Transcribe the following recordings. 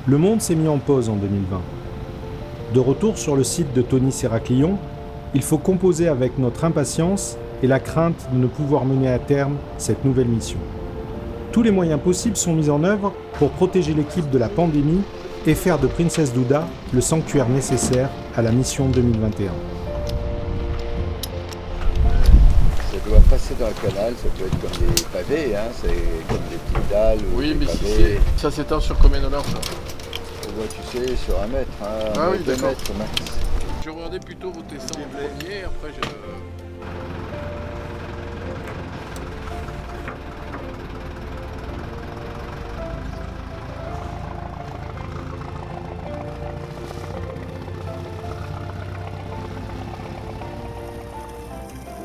Le monde s'est mis en pause en 2020. De retour sur le site de Tony Sérac-Lyon, il faut composer avec notre impatience et la crainte de ne pouvoir mener à terme cette nouvelle mission. Tous les moyens possibles sont mis en œuvre pour protéger l'équipe de la pandémie et faire de Princess Douda le sanctuaire nécessaire à la mission 2021. Ça doit passer dans le canal, ça peut être comme des pavés, hein, c'est comme des petites dalles ou oui, des mais pavés. si ça s'étend sur combien d'heures ça? Tu sais, sur 1 mètre, hein, Ah oui, 2 d'accord. mètres max. Je regardais plutôt vos dessins en premier, après je...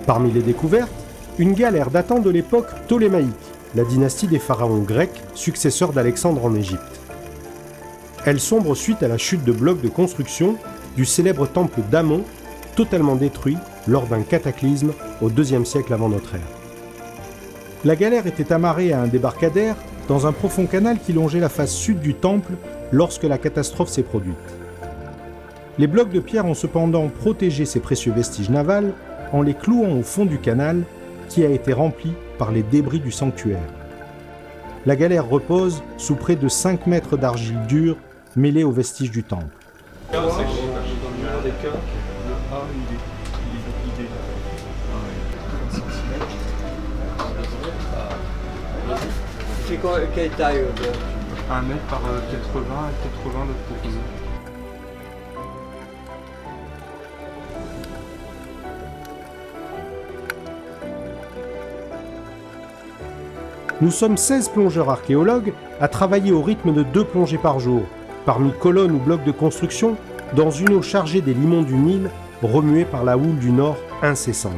Parmi les découvertes, une galère datant de l'époque ptolémaïque, la dynastie des pharaons grecs, successeurs d'Alexandre en Égypte. Elle sombre suite à la chute de blocs de construction du célèbre temple d'Amon, totalement détruit lors d'un cataclysme au IIe siècle avant notre ère. La galère était amarrée à un débarcadère dans un profond canal qui longeait la face sud du temple lorsque la catastrophe s'est produite. Les blocs de pierre ont cependant protégé ces précieux vestiges navals en les clouant au fond du canal qui a été rempli par les débris du sanctuaire. La galère repose sous près de 5 mètres d'argile dure mêlée aux vestiges du temple. C'est quelle taille 1 mètre par 80 et 80 de profondeur. Nous sommes 16 plongeurs archéologues à travailler au rythme de 2 plongées par jour, parmi colonnes ou blocs de construction, dans une eau chargée des limons du Nil, remuée par la houle du nord incessante.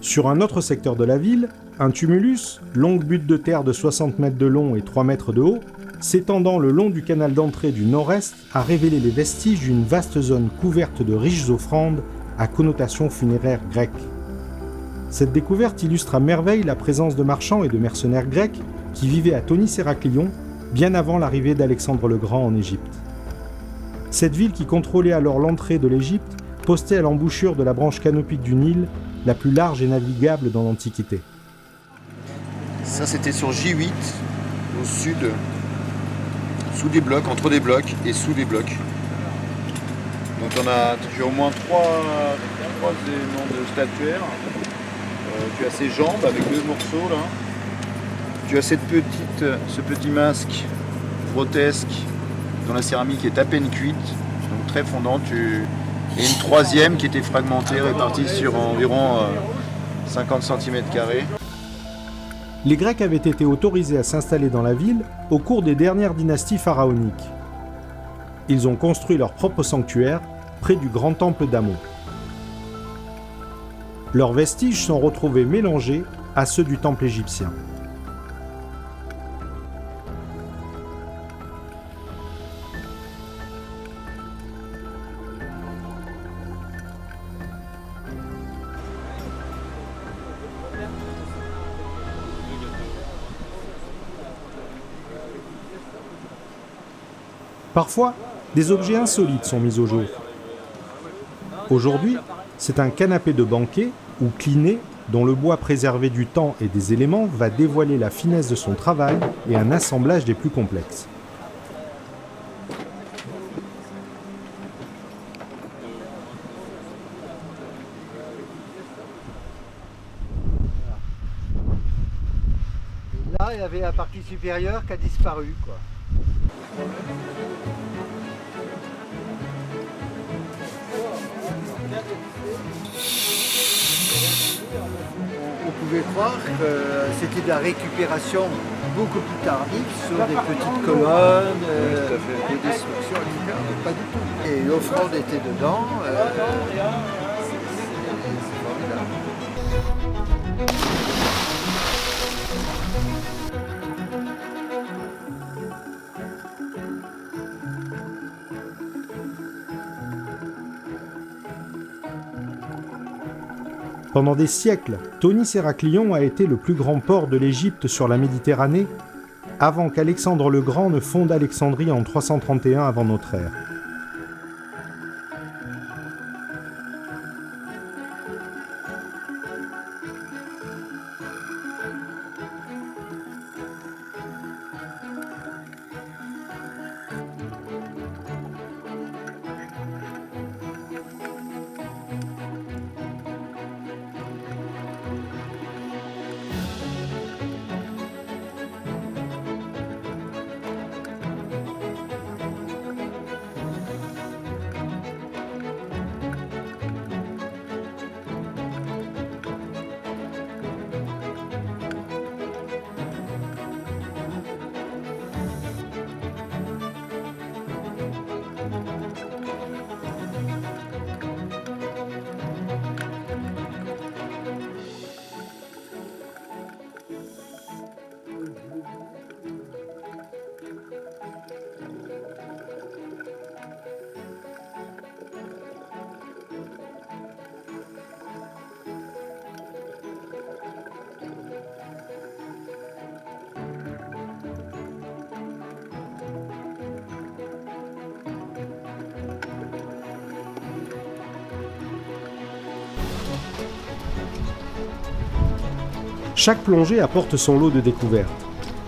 Sur un autre secteur de la ville, un tumulus, longue butte de terre de 60 mètres de long et 3 mètres de haut, s'étendant le long du canal d'entrée du nord-est, a révélé les vestiges d'une vaste zone couverte de riches offrandes à connotation funéraire grecque. Cette découverte illustre à merveille la présence de marchands et de mercenaires grecs qui vivaient à Tony Sérac-Lyon bien avant l'arrivée d'Alexandre le Grand en Égypte. Cette ville qui contrôlait alors l'entrée de l'Égypte postait à l'embouchure de la branche canopique du Nil, la plus large et navigable dans l'Antiquité. Ça c'était sur J8, au sud, sous des blocs, entre des blocs et sous des blocs. Donc tu as au moins trois éléments de statuaire. Tu as ces jambes avec 2 morceaux là. Tu as ce petit masque grotesque dont la céramique est à peine cuite, donc très fondante. Et une troisième qui était fragmentée, répartie sur environ 50 cm². Les Grecs avaient été autorisés à s'installer dans la ville au cours des dernières dynasties pharaoniques. Ils ont construit leur propre sanctuaire près du grand temple d'Amon. Leurs vestiges sont retrouvés mélangés à ceux du temple égyptien. Parfois, des objets insolites sont mis au jour. Aujourd'hui, c'est un canapé de banquet ou cliné dont le bois préservé du temps et des éléments va dévoiler la finesse de son travail et un assemblage des plus complexes. avez la partie supérieure qui a disparu, quoi. On pouvait croire que c'était de la récupération beaucoup plus tardive sur des petites colonnes, de destruction, etc. Mais pas du tout. Et l'offrande était dedans. C'est formidable. Pendant des siècles, Tonis Héraclion a été le plus grand port de l'Égypte sur la Méditerranée, avant qu'Alexandre le Grand ne fonde Alexandrie en 331 avant notre ère. Chaque plongée apporte son lot de découvertes.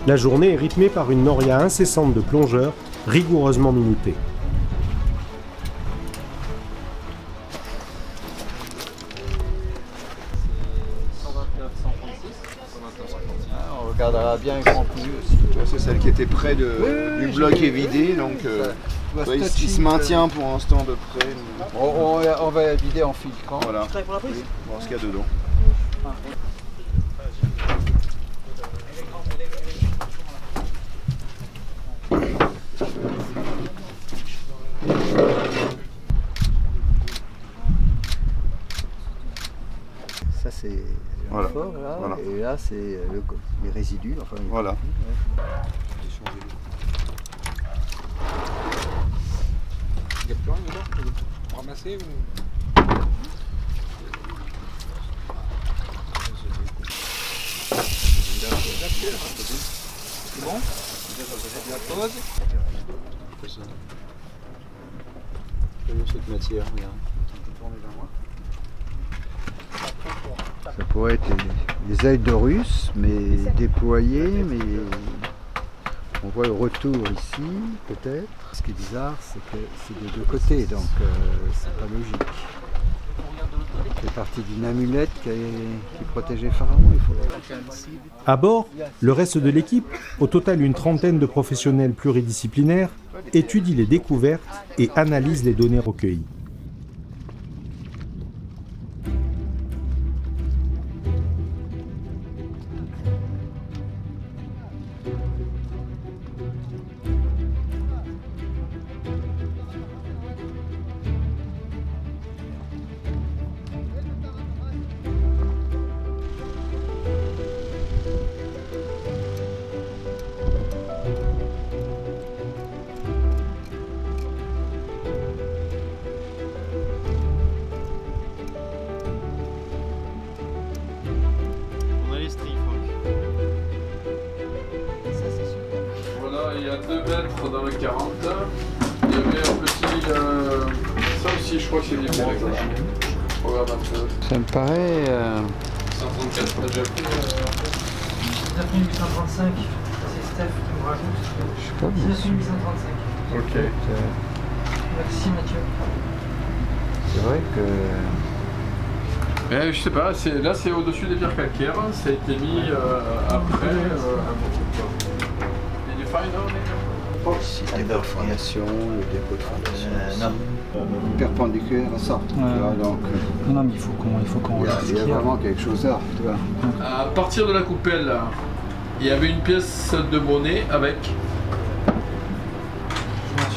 La journée est rythmée par une noria incessante de plongeurs, rigoureusement minutés. On regardera bien les grands plus aussi. C'est celle qui était près du bloc évidé, donc il se maintient pour l'instant de près. On va la vider en filtrant. Voilà. On va voir ce qu'il y a dedans. Ça c'est Voilà. fort, là, Voilà. et là c'est les résidus. Enfin, les Voilà. résidus, ouais. Il n'y a plus rien dedans pour ramasser ou... C'est bon? La pause. Cette matière, regarde. Ça pourrait être les ailes de russe, mais déployées, mais on voit le retour ici, peut-être. Ce qui est bizarre, c'est que c'est des deux côtés, donc c'est pas logique. C'est parti d'une amulette qui protégeait Pharaon, il faut voir. À bord, le reste de l'équipe, au total une trentaine de professionnels pluridisciplinaires, étudie les découvertes et analyse les données recueillies. Voilà, il y a 2 mètres dans le 40. Il y avait un petit... ça aussi, je crois que c'est des bons. Regarde un peu. Ça me paraît... 134, t'as déjà pris 19835, c'est Steph qui me rajoute. Je sais pas, 19835. Ok. Merci Mathieu. c'est vrai que... Mais je sais pas, là c'est au-dessus des pierres calcaires, ça a été mis après un petit peu. Ici, le dépôt de fondation, le dépôt de fondation. Perpendiculaire à ça. Tu vois, donc, Non, mais il faut qu'on il y a regarde ce qu'il y a. vraiment quelque chose là. Tu vois. À partir de la coupelle, il y avait une pièce de monnaie avec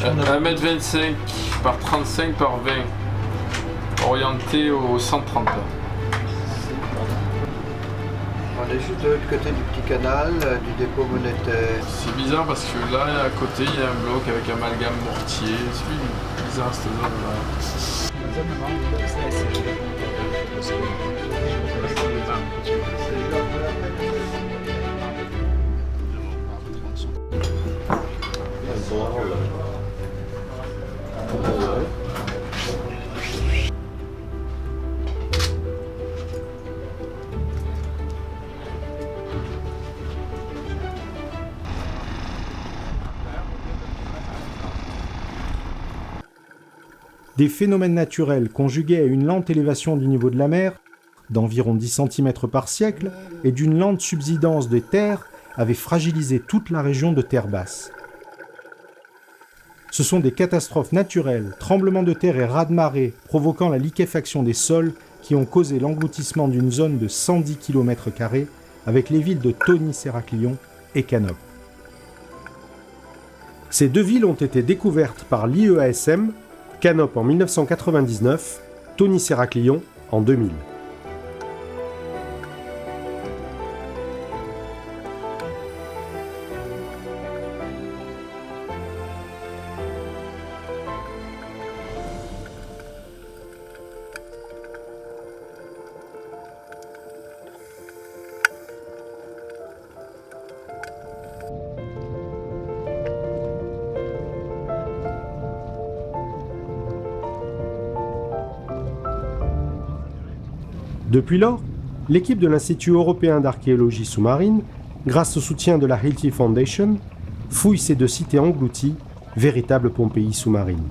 1m25 par 35 par 20, orienté au 130. On est juste de l'autre côté du petit canal, du dépôt monétaire. C'est bizarre parce que là, à côté, il y a un bloc avec amalgame mortier. C'est bizarre cette zone-là. Des phénomènes naturels conjugués à une lente élévation du niveau de la mer, d'environ 10 cm par siècle, et d'une lente subsidence des terres avaient fragilisé toute la région de terre basse. Ce sont des catastrophes naturelles, tremblements de terre et raz-de-marée provoquant la liquéfaction des sols qui ont causé l'engloutissement d'une zone de 110 km² avec les villes de Tony-Serraclion et Canop. Ces deux villes ont été découvertes par l'IEASM, Canop en 1999, Tony-Serraclion en 2000. Depuis lors, l'équipe de l'Institut européen d'archéologie sous-marine, grâce au soutien de la Hilti Foundation, fouille ces deux cités englouties, véritables Pompéi sous-marines.